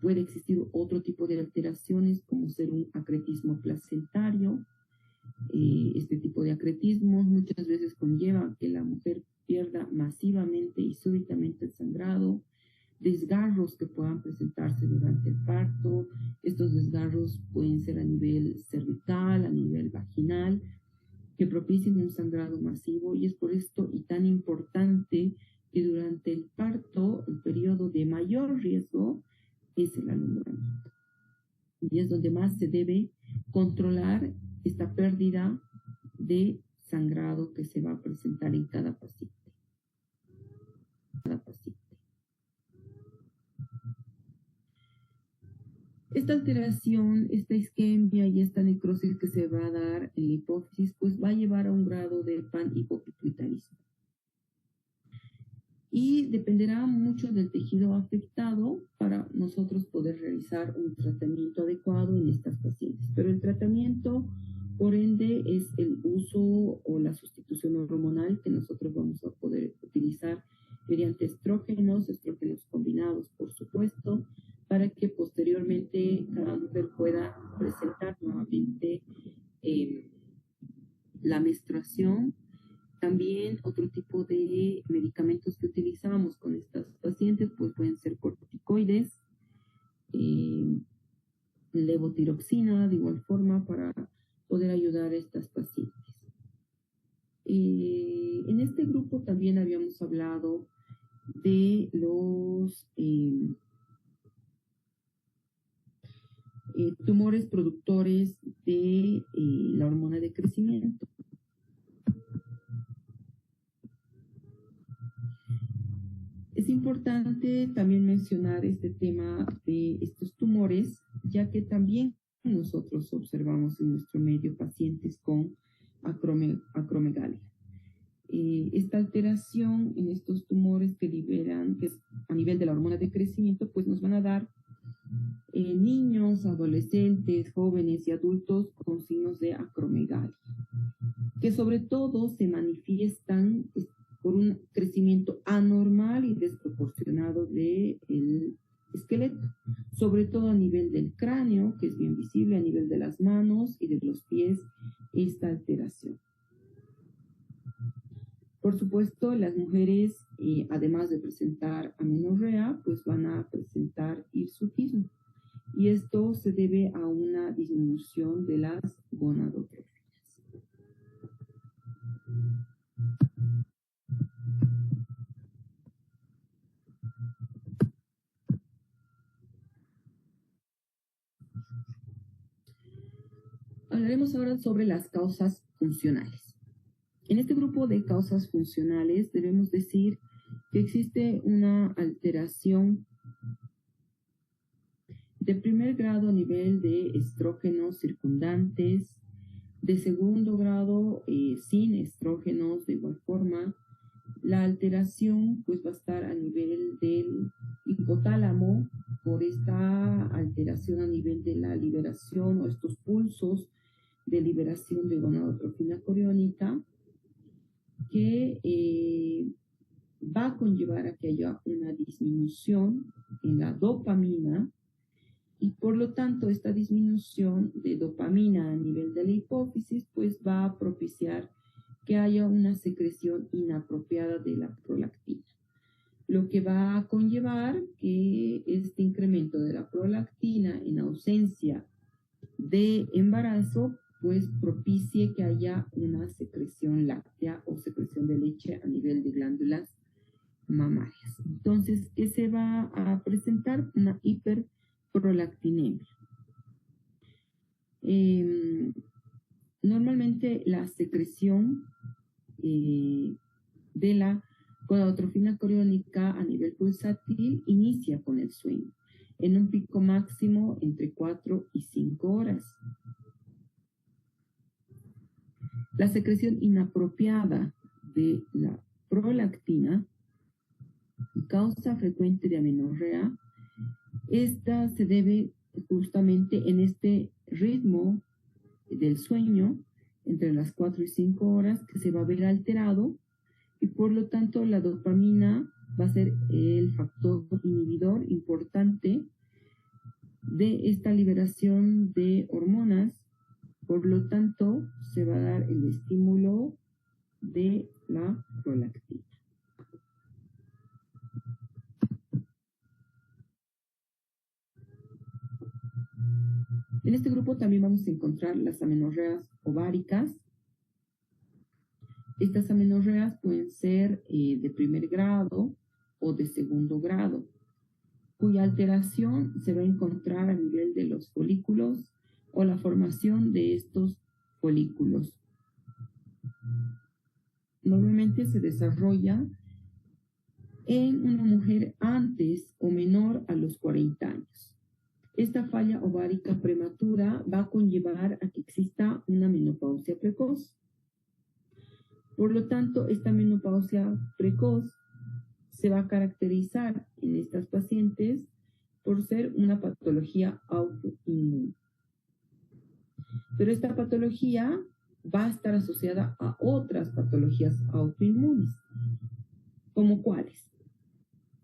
S1: Puede existir otro tipo de alteraciones, como ser un acretismo placentario. Este tipo de acretismos muchas veces conlleva que la mujer pierda masivamente y súbitamente el sangrado, desgarros que puedan presentarse durante el parto. Estos desgarros pueden ser a nivel cervical, a nivel vaginal, que propicien un sangrado masivo, y es por esto y tan importante que durante el parto el periodo de mayor riesgo es el alumbramiento. Y es donde más se debe controlar esta pérdida de sangrado que se va a presentar en cada paciente. Esta alteración, esta isquemia y esta necrosis que se va a dar en la hipófisis, pues va a llevar a un grado de panhipopituitarismo. Y dependerá mucho del tejido afectado para nosotros poder realizar un tratamiento adecuado en estas pacientes. Pero el tratamiento, por ende, es el uso o la sustitución hormonal que nosotros vamos a poder utilizar mediante estrógenos combinados, por supuesto, para que posteriormente cada mujer pueda presentar nuevamente la menstruación. También otro tipo de medicamentos que utilizamos con estas pacientes pues pueden ser corticoides, levotiroxina de igual forma para poder ayudar a estas pacientes. En este grupo también habíamos hablado de los tumores productores de la hormona de crecimiento. Es importante también mencionar este tema de estos tumores, ya que también nosotros observamos en nuestro medio pacientes con acromegalia. Esta alteración en estos tumores que liberan, que es a nivel de la hormona de crecimiento, pues nos van a dar niños, adolescentes, jóvenes y adultos con signos de acromegalia, que sobre todo se manifiestan por un crecimiento anormal y desproporcionado del esqueleto, sobre todo a nivel del cráneo, que es bien visible, a nivel de las manos y de los pies, esta alteración. Por supuesto, las mujeres, además de presentar amenorrea, pues van a presentar hirsutismo. Y esto se debe a una disminución de las gonadotrofinas. Hablaremos ahora sobre las causas funcionales. En este grupo de causas funcionales debemos decir que existe una alteración de primer grado a nivel de estrógenos circundantes, de segundo grado sin estrógenos de igual forma. La alteración pues va a estar a nivel del hipotálamo por esta alteración a nivel de la liberación o estos pulsos de liberación de gonadotrofina coriónica, que va a conllevar a que haya una disminución en la dopamina, y por lo tanto esta disminución de dopamina a nivel de la hipófisis pues va a propiciar que haya una secreción inapropiada de la prolactina, lo que va a conllevar que este incremento de la prolactina en ausencia de embarazo pues propicie que haya una secreción láctea o secreción de leche a nivel de glándulas mamarias. Entonces, ¿qué se va a presentar? Una hiperprolactinemia. Normalmente la secreción de la gonadotrofina coriónica a nivel pulsátil inicia con el sueño, en un pico máximo entre 4 y 5 horas. La secreción inapropiada de la prolactina, causa frecuente de amenorrea, esta se debe justamente en este ritmo del sueño entre las 4 y 5 horas que se va a ver alterado, y por lo tanto la dopamina va a ser el factor inhibidor importante de esta liberación de hormonas. Por lo tanto, se va a dar el estímulo de la prolactina. En este grupo también vamos a encontrar las amenorreas ováricas. Estas amenorreas pueden ser de primer grado o de segundo grado, cuya alteración se va a encontrar a nivel de los folículos o la formación de estos folículos. Normalmente se desarrolla en una mujer antes o menor a los 40 años. Esta falla ovárica prematura va a conllevar a que exista una menopausia precoz. Por lo tanto, esta menopausia precoz se va a caracterizar en estas pacientes por ser una patología autoinmune. Pero esta patología va a estar asociada a otras patologías autoinmunes. ¿Como cuáles?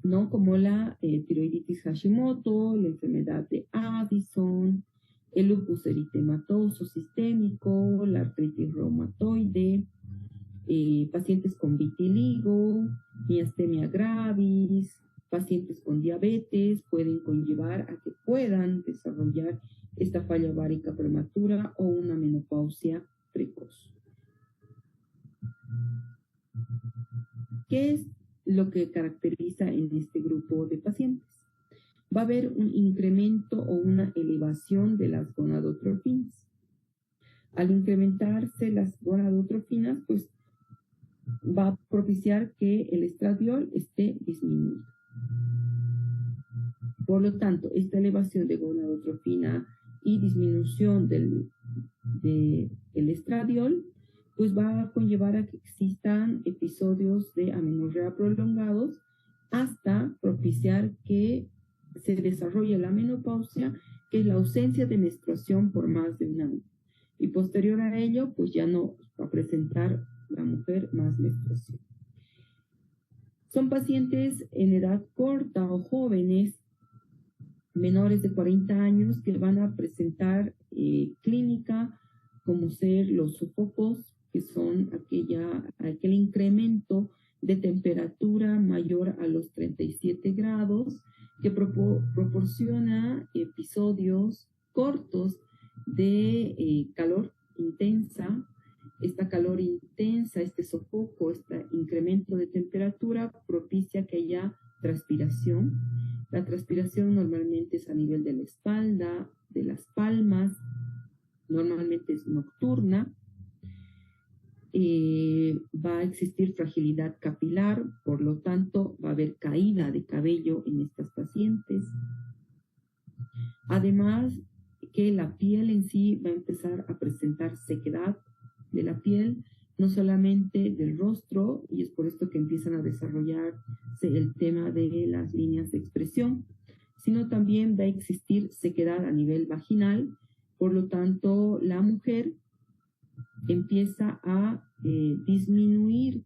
S1: ¿No? Como la tiroiditis Hashimoto, la enfermedad de Addison, el lupus eritematoso sistémico, la artritis reumatoide, pacientes con vitiligo, miastenia gravis, pacientes con diabetes pueden conllevar a que puedan desarrollar esta falla ovárica prematura o una menopausia precoz. ¿Qué es lo que caracteriza en este grupo de pacientes? Va a haber un incremento o una elevación de las gonadotrofinas. Al incrementarse las gonadotrofinas, pues va a propiciar que el estradiol esté disminuido. Por lo tanto, esta elevación de gonadotrofina y disminución del estradiol, pues va a conllevar a que existan episodios de amenorrea prolongados hasta propiciar que se desarrolle la menopausia, que es la ausencia de menstruación por más de un año. Y posterior a ello, pues ya no va a presentar la mujer más menstruación. Son pacientes en edad corta o jóvenes, menores de 40 años, que van a presentar clínica como ser los sofocos, que son aquel incremento de temperatura mayor a los 37 grados, que proporciona episodios cortos de calor intensa. Esta calor intensa, este sofoco, este incremento de temperatura propicia que haya transpiración. La transpiración normalmente es a nivel de la espalda, de las palmas, normalmente es nocturna. Va a existir fragilidad capilar, por lo tanto va a haber caída de cabello en estas pacientes. Además que la piel en sí va a empezar a presentar sequedad de la piel, no solamente del rostro, y es por esto que empiezan a desarrollarse el tema de las líneas de expresión, sino también va a existir sequedad a nivel vaginal. Por lo tanto, la mujer empieza a disminuir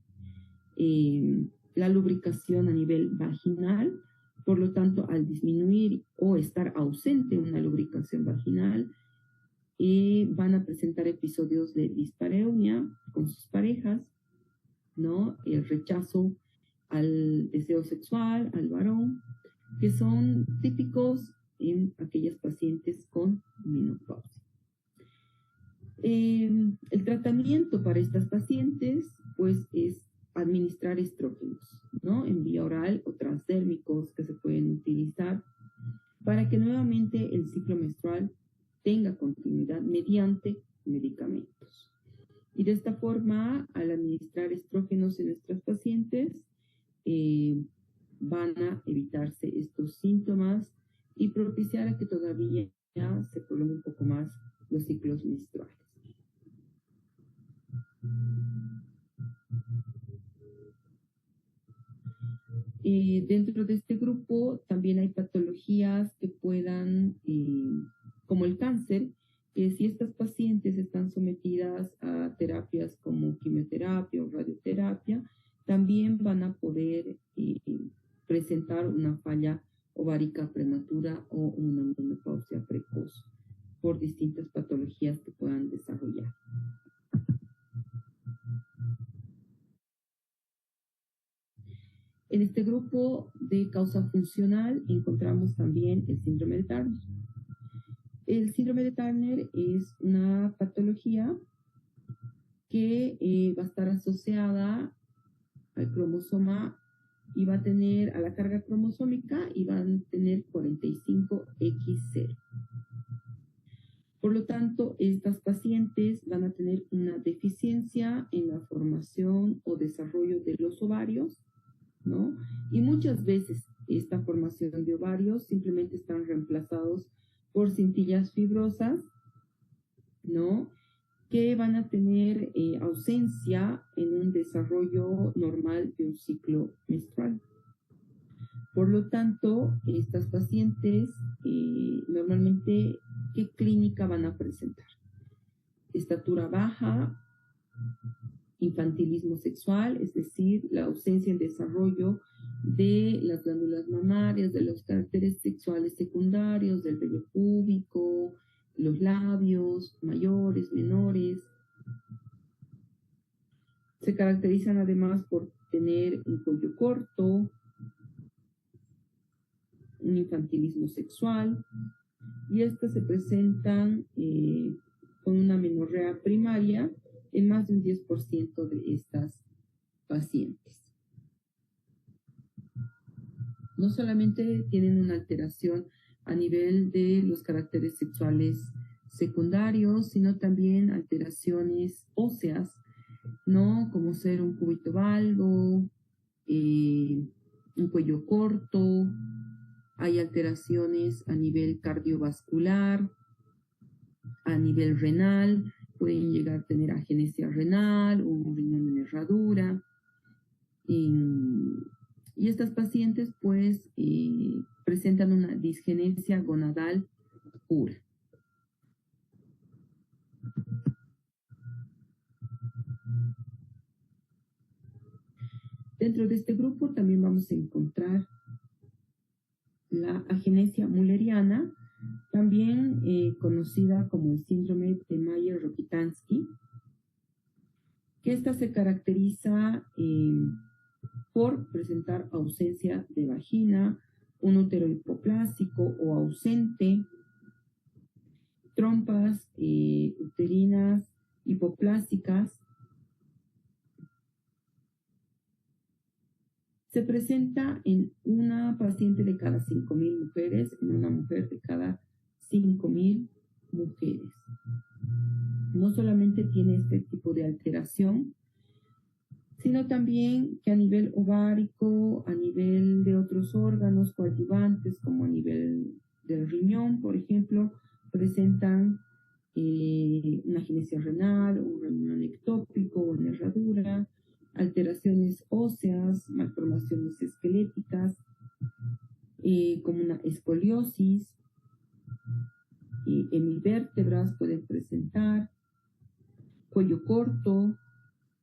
S1: la lubricación a nivel vaginal. Por lo tanto, al disminuir o estar ausente una lubricación vaginal, van a presentar episodios de dispareunia con sus parejas, ¿no? El rechazo al deseo sexual, al varón, que son típicos en aquellas pacientes con menopausia. El tratamiento para estas pacientes, pues, es administrar estrógenos, ¿no? En vía oral o transdérmicos que se pueden utilizar para que nuevamente el ciclo menstrual tenga continuidad mediante medicamentos. Y de esta forma, al administrar estrógenos en nuestras pacientes, van a evitarse estos síntomas y propiciar a que todavía se prolongue un poco más los ciclos menstruales. Dentro de este grupo también hay patologías que puedan, como el cáncer, que si estas pacientes están sometidas a terapias como quimioterapia o radioterapia, también van a poder presentar una falla ovárica prematura o una menopausia precoz por distintas patologías que puedan desarrollar. En este grupo de causa funcional encontramos también el síndrome de Turner. El síndrome de Turner es una patología que va a estar asociada al cromosoma y va a tener a la carga cromosómica y van a tener 45X0. Por lo tanto, estas pacientes van a tener una deficiencia en la formación o desarrollo de los ovarios, ¿no? Y muchas veces esta formación de ovarios simplemente están reemplazados por cintillas fibrosas, ¿no? Que van a tener ausencia en un desarrollo normal de un ciclo menstrual. Por lo tanto, estas pacientes normalmente, ¿qué clínica van a presentar? Estatura baja, infantilismo sexual, es decir, la ausencia en desarrollo de las glándulas mamarias, de los caracteres sexuales secundarios, del vello púbico, los labios mayores, menores. Se caracterizan además por tener un cuello corto, un infantilismo sexual, y estas se presentan con una menorrea primaria en más de un 10% de estas pacientes. No solamente tienen una alteración a nivel de los caracteres sexuales secundarios, sino también alteraciones óseas, ¿no? Como ser un cúbito valgo, un cuello corto, hay alteraciones a nivel cardiovascular, a nivel renal, pueden llegar a tener agenesia renal o un riñón en herradura. Y estas pacientes pues presentan una disgenesia gonadal pura. Dentro de este grupo también vamos a encontrar la agenesia mulleriana, también conocida como el síndrome de Mayer-Rokitansky, que esta se caracteriza por presentar ausencia de vagina, un útero hipoplásico o ausente, trompas uterinas hipoplásicas. Se presenta en una paciente de cada 5.000 mujeres, en una mujer de cada 5.000 mujeres. No solamente tiene este tipo de alteración, sino también que a nivel ovárico, a nivel de otros órganos coadyuvantes, como a nivel del riñón, por ejemplo, presentan una agenesia renal, un riñón ectópico, una herradura, alteraciones óseas, malformaciones esqueléticas, como una escoliosis, hemivértebras pueden presentar, cuello corto,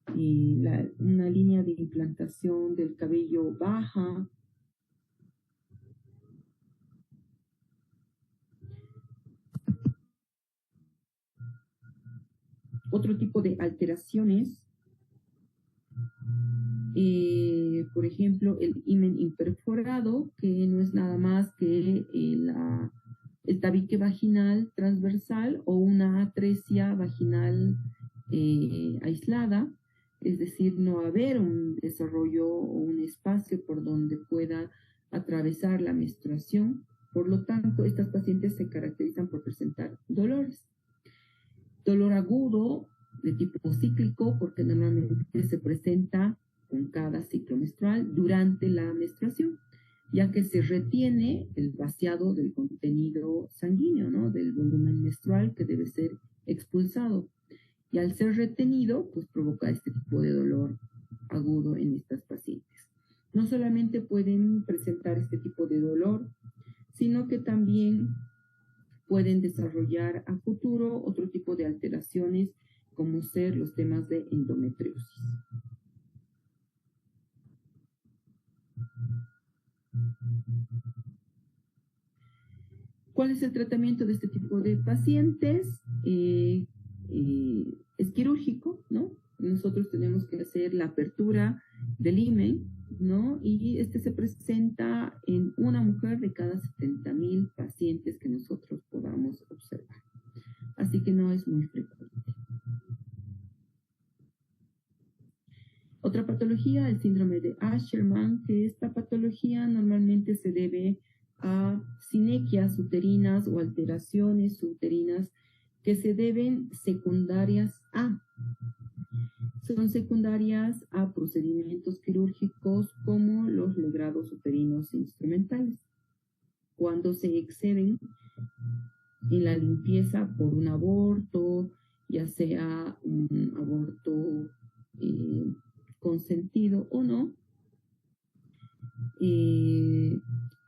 S1: una línea de implantación del cabello baja. Otro tipo de alteraciones, por ejemplo, el himen imperforado, que no es nada más que el tabique vaginal transversal o una atresia vaginal aislada, es decir, no haber un desarrollo o un espacio por donde pueda atravesar la menstruación. Por lo tanto, estas pacientes se caracterizan por presentar dolores. Dolor agudo de tipo cíclico, porque normalmente se presenta con cada ciclo menstrual durante la menstruación, ya que se retiene el vaciado del contenido sanguíneo, ¿no? Del volumen menstrual que debe ser expulsado. Y al ser retenido, pues provoca este tipo de dolor agudo en estas pacientes. No solamente pueden presentar este tipo de dolor, sino que también pueden desarrollar a futuro otro tipo de alteraciones, como ser los temas de endometriosis. ¿Cuál es el tratamiento de este tipo de pacientes? Es quirúrgico, ¿no? Nosotros tenemos que hacer la apertura del himen, ¿no? Y este se presenta en una mujer de cada 70.000 pacientes que nosotros podamos observar. Así que no es muy frecuente. Otra patología, el síndrome de Asherman, que esta patología normalmente se debe a sinequias uterinas o alteraciones uterinas que se deben son secundarias a procedimientos quirúrgicos como los legrados uterinos instrumentales. Cuando se exceden en la limpieza por un aborto, ya sea un aborto consentido o no,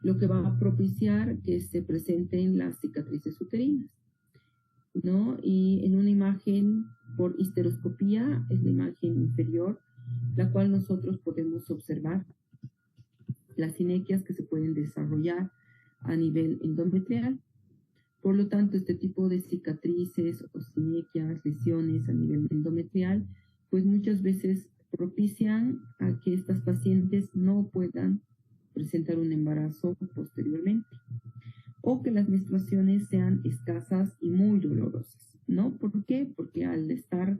S1: lo que va a propiciar que se presenten las cicatrices uterinas, ¿no? Y en una imagen por histeroscopía, es la imagen inferior, la cual nosotros podemos observar las sinequias que se pueden desarrollar a nivel endometrial. Por lo tanto, este tipo de cicatrices o sinequias, lesiones a nivel endometrial, pues muchas veces propician a que estas pacientes no puedan presentar un embarazo posteriormente. o que las menstruaciones sean escasas y muy dolorosas, ¿no? ¿Por qué? Porque al estar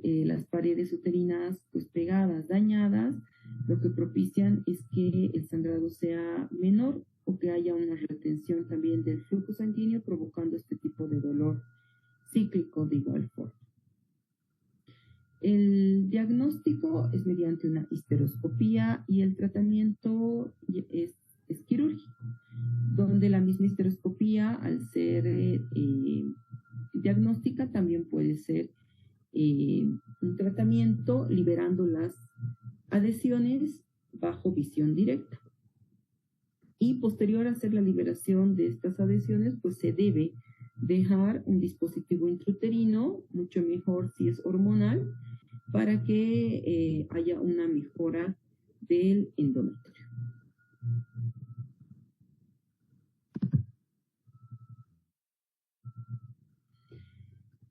S1: las paredes uterinas pues pegadas, dañadas, lo que propician es que el sangrado sea menor o que haya una retención también del flujo sanguíneo, provocando este tipo de dolor cíclico de igual forma. El diagnóstico es mediante una histeroscopía y el tratamiento es quirúrgico, donde la misma histeroscopía, al ser diagnóstica, también puede ser un tratamiento liberando las adhesiones bajo visión directa. Y posterior a hacer la liberación de estas adhesiones, pues se debe dejar un dispositivo intrauterino, mucho mejor si es hormonal, para que haya una mejora del endometrio.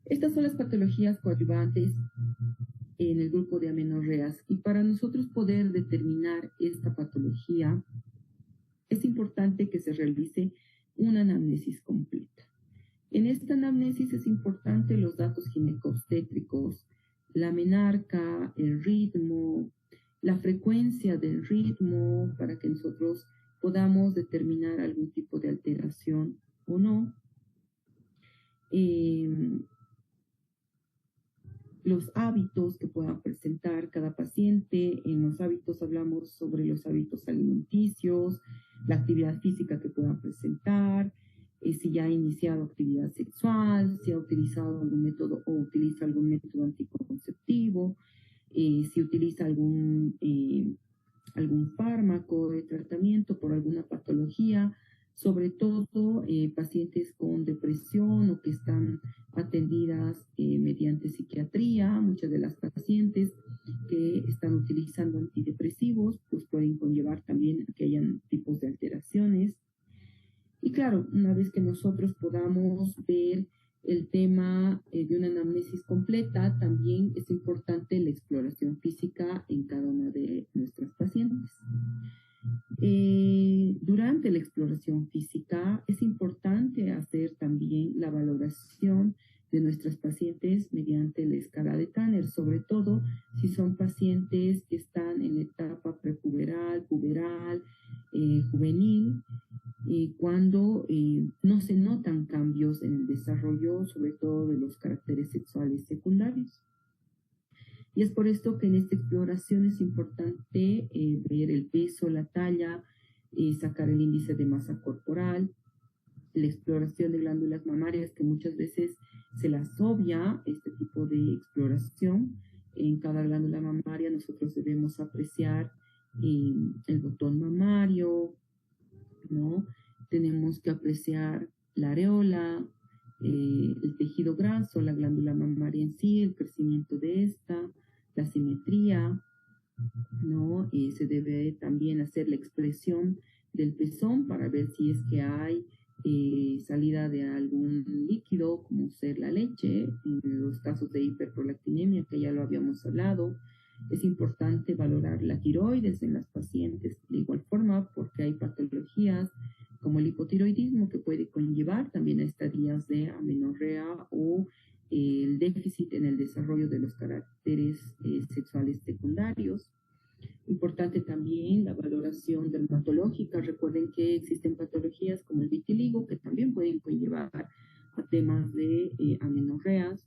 S1: Estas son las patologías coadyuvantes en el grupo de amenorreas, y para nosotros poder determinar esta patología es importante que se realice una anamnesis completa. En esta anamnesis es importante los datos ginecobstétricos, la menarca, el ritmo, la frecuencia del ritmo, para que nosotros podamos determinar algún tipo de alteración o no. Los hábitos que puedan presentar cada paciente. En los hábitos hablamos sobre los hábitos alimenticios, la actividad física que puedan presentar, si ya ha iniciado actividad sexual, si ha utilizado algún método o utiliza algún método anticonceptivo, si utiliza algún fármaco de tratamiento por alguna patología, sobre todo pacientes con depresión o que están atendidas mediante psiquiatría. Muchas de las pacientes que están utilizando antidepresivos pues pueden conllevar también a que hayan tipos de alteraciones. Y claro, una vez que nosotros podamos ver el tema de una anamnesis completa, también es importante la exploración física en cada una de nuestras pacientes. Durante la exploración física es importante hacer también la valoración de nuestras pacientes mediante la escala de Tanner, sobre todo si son pacientes que están en la etapa prepuberal, puberal, juvenil, cuando no se notan cambios en el desarrollo, sobre todo de los caracteres sexuales secundarios. Y es por esto que en esta exploración es importante ver el peso, la talla, sacar el índice de masa corporal, la exploración de glándulas mamarias, que muchas veces se las obvia este tipo de exploración. En cada glándula mamaria nosotros debemos apreciar el botón mamario, ¿no? Tenemos que apreciar la areola, el tejido graso, la glándula mamaria en sí, el crecimiento de esta, la simetría, ¿no? Se debe también hacer la expresión del pezón para ver si es que hay salida de algún líquido, como ser la leche, en los casos de hiperprolactinemia, que ya lo habíamos hablado. Es importante valorar la tiroides en las pacientes de igual forma, porque hay patologías como el hipotiroidismo que puede conllevar también a estadías de amenorrea o el déficit en el desarrollo de los caracteres sexuales secundarios. Importante también la valoración dermatológica. Recuerden que existen patologías como el vitiligo que también pueden conllevar a temas de amenorreas,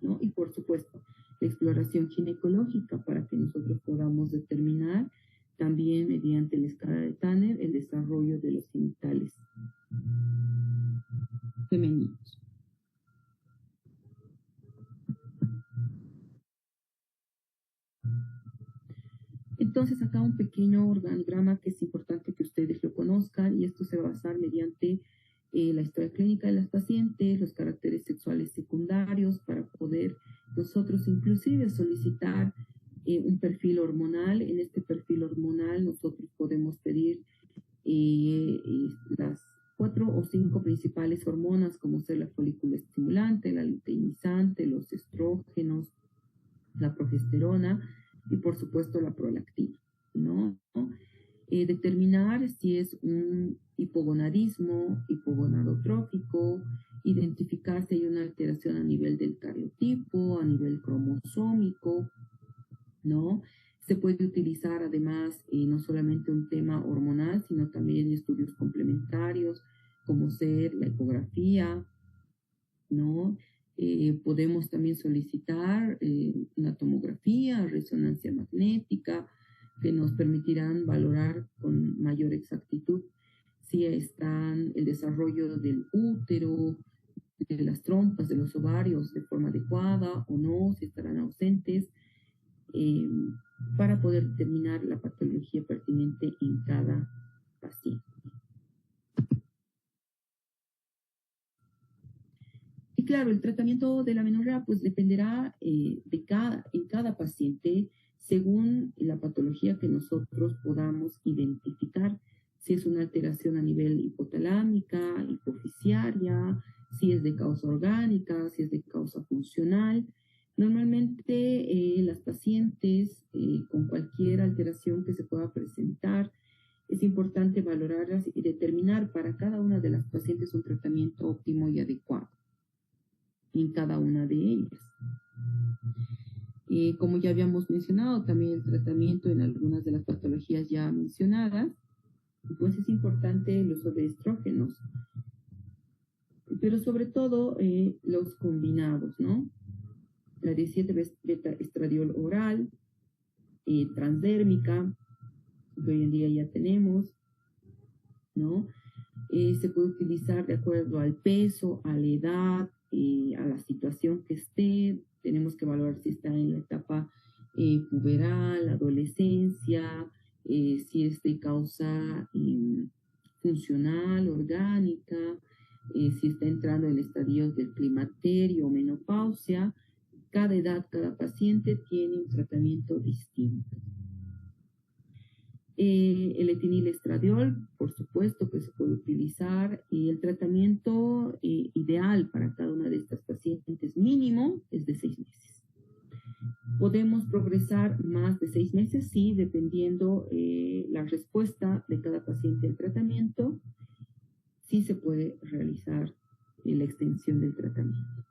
S1: ¿no? Y por supuesto, la exploración ginecológica para que nosotros podamos determinar también mediante la escala de Tanner el desarrollo de los genitales femeninos. Entonces acá un pequeño organigrama que es importante que ustedes lo conozcan, y esto se va a basar mediante la historia clínica de las pacientes, los caracteres sexuales secundarios, para poder nosotros inclusive solicitar un perfil hormonal. En este perfil hormonal nosotros podemos pedir las 4 o 5 principales hormonas, como ser la folícula estimulante, la luteinizante, los estrógenos, la progesterona y por supuesto la prolactina, ¿no? Determinar si es un hipogonadismo, hipogonadotrófico, identificar si hay una alteración a nivel del cariotipo, a nivel cromosómico, ¿no? Se puede utilizar además no solamente un tema hormonal, sino también estudios complementarios, como ser la ecografía, ¿no? Podemos también solicitar una tomografía, resonancia magnética, que nos permitirán valorar con mayor exactitud si están el desarrollo del útero, de las trompas, de los ovarios de forma adecuada o no, si estarán ausentes, eh, para poder determinar la patología pertinente en cada paciente. Y claro, el tratamiento de la amenorrea pues dependerá en cada paciente según la patología que nosotros podamos identificar. Si es una alteración a nivel hipotalámica, hipofisiaria, si es de causa orgánica, si es de causa funcional. Normalmente las pacientes con cualquier alteración que se pueda presentar, es importante valorarlas y determinar para cada una de las pacientes un tratamiento óptimo y adecuado en cada una de ellas. Como ya habíamos mencionado, también el tratamiento en algunas de las patologías ya mencionadas, pues es importante el uso de estrógenos, pero sobre todo los combinados, ¿no? La 17-beta-estradiol oral, transdérmica, que hoy en día ya tenemos, ¿no? Se puede utilizar de acuerdo al peso, a la edad, a la situación que esté. Tenemos que valorar si está en la etapa puberal, adolescencia, si es de causa funcional, orgánica, si está entrando en estadios del climaterio o menopausia. Cada edad, cada paciente tiene un tratamiento distinto. El etinilestradiol, por supuesto que se puede utilizar, y el tratamiento ideal para cada una de estas pacientes mínimo es de 6 meses. ¿Podemos progresar más de 6 meses? Sí, dependiendo la respuesta de cada paciente al tratamiento, sí se puede realizar la extensión del tratamiento.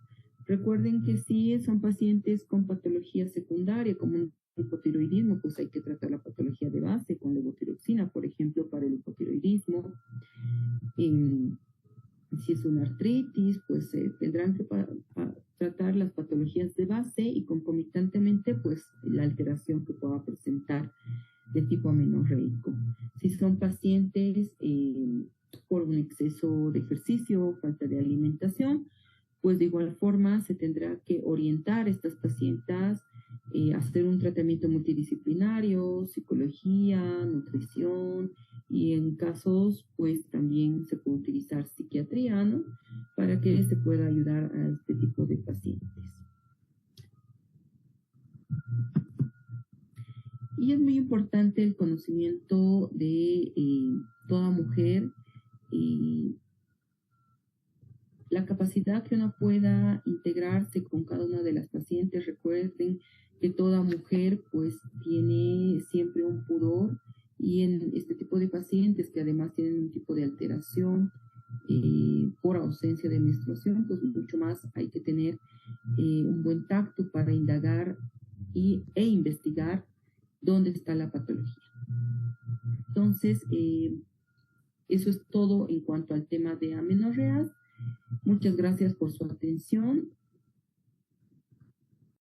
S1: Recuerden que si son pacientes con patología secundaria, como un hipotiroidismo, pues hay que tratar la patología de base con levotiroxina, por ejemplo, para el hipotiroidismo. Si es una artritis, pues tendrán que tratar las patologías de base y concomitantemente, pues la alteración que pueda presentar de tipo amenorreico. Si son pacientes por un exceso de ejercicio, falta de alimentación, pues de igual forma se tendrá que orientar a estas pacientes a hacer un tratamiento multidisciplinario, psicología, nutrición, y en casos pues también se puede utilizar psiquiatría, ¿no? Para que se pueda ayudar a este tipo de pacientes. Y es muy importante el conocimiento de toda mujer y la capacidad que uno pueda integrarse con cada una de las pacientes. Recuerden que toda mujer pues tiene siempre un pudor, y en este tipo de pacientes que además tienen un tipo de alteración por ausencia de menstruación, pues mucho más hay que tener un buen tacto para indagar e investigar dónde está la patología. Entonces, eso es todo en cuanto al tema de amenorreas. Muchas gracias por su atención